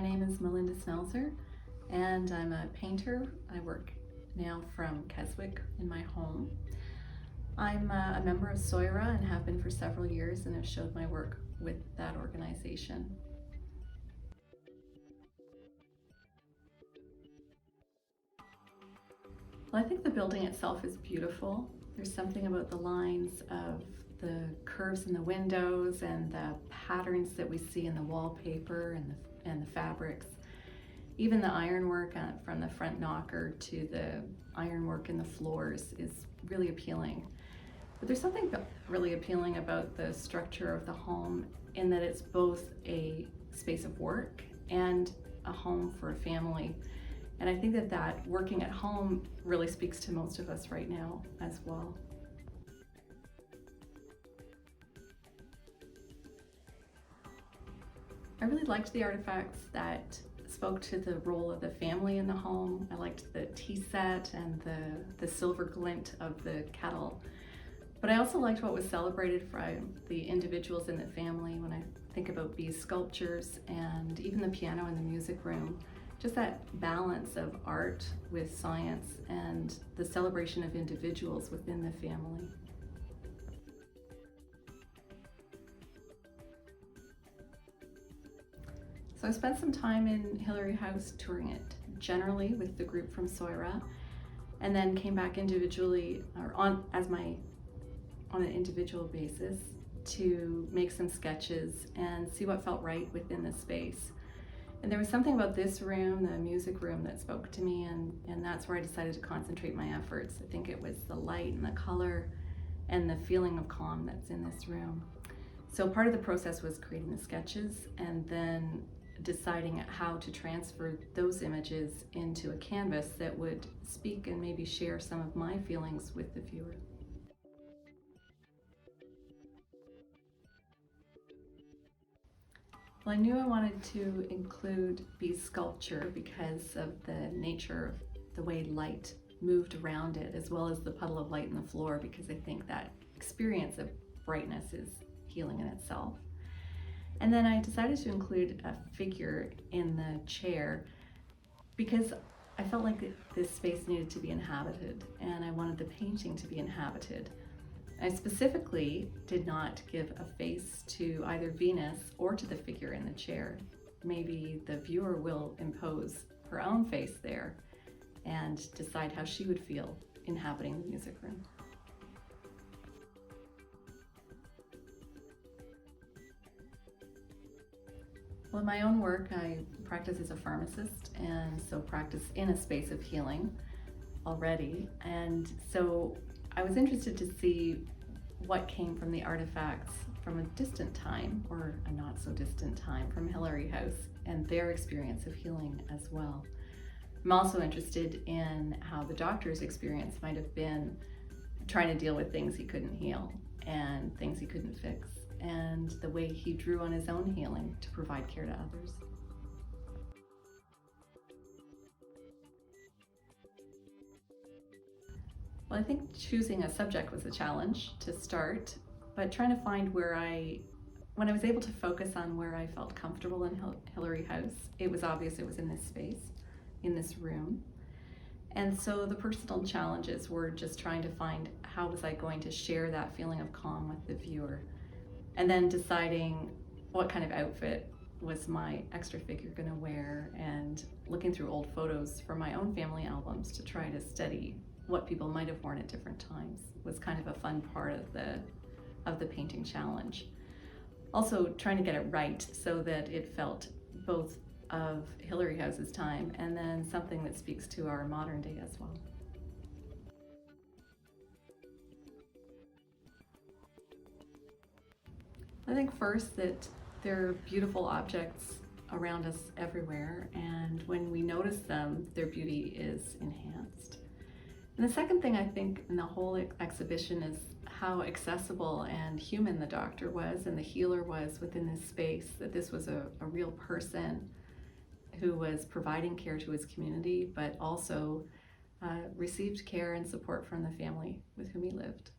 My name is Melinda Schnalzer, and I'm a painter. I work now from Keswick in my home. I'm a member of SOIRA and have been for several years, and have showed my work with that organization. Well, I think the building itself is beautiful. There's something about the lines of the curves in the windows and the patterns that we see in the wallpaper and the fabrics. Even the ironwork from the front knocker to the ironwork in the floors is really appealing. But there's something really appealing about the structure of the home in that it's both a space of work and a home for a family. And I think that working at home really speaks to most of us right now as well. I really liked the artifacts that spoke to the role of the family in the home. I liked the tea set and the silver glint of the kettle. But I also liked what was celebrated from the individuals in the family when I think about these sculptures and even the piano in the music room. Just that balance of art with science and the celebration of individuals within the family. So I spent some time in Hillary House touring it generally with the group from SOIRA, and then came back individually or on an individual basis to make some sketches and see what felt right within the space. And there was something about this room, the music room, that spoke to me, and that's where I decided to concentrate my efforts. I think it was the light and the color and the feeling of calm that's in this room. So part of the process was creating the sketches and then deciding how to transfer those images into a canvas that would speak and maybe share some of my feelings with the viewer. Well, I knew I wanted to include Bee's sculpture because of the nature of the way light moved around it, as well as the puddle of light in the floor, because I think that experience of brightness is healing in itself. And then I decided to include a figure in the chair because I felt like this space needed to be inhabited, and I wanted the painting to be inhabited. I specifically did not give a face to either Venus or to the figure in the chair. Maybe the viewer will impose her own face there and decide how she would feel inhabiting the music room. Well, in my own work, I practice as a pharmacist, and so practice in a space of healing already. And so I was interested to see what came from the artifacts from a distant time, or a not so distant time, from Hillary House and their experience of healing as well. I'm also interested in how the doctor's experience might have been trying to deal with things he couldn't heal and things he couldn't fix, and the way he drew on his own healing to provide care to others. Well, I think choosing a subject was a challenge to start, but trying to find when I was able to focus on where I felt comfortable in Hillary House, it was obvious it was in this space, in this room. And so the personal challenges were just trying to find how was I going to share that feeling of calm with the viewer, and then deciding what kind of outfit was my extra figure going to wear, and looking through old photos from my own family albums to try to study what people might have worn at different times was kind of a fun part of the painting challenge. Also trying to get it right so that it felt both of Hillary House's time and then something that speaks to our modern day as well. I think first that there are beautiful objects around us everywhere, and when we notice them, their beauty is enhanced. And the second thing I think in the whole exhibition is how accessible and human the doctor was and the healer was within this space, that this was a real person who was providing care to his community, but also received care and support from the family with whom he lived.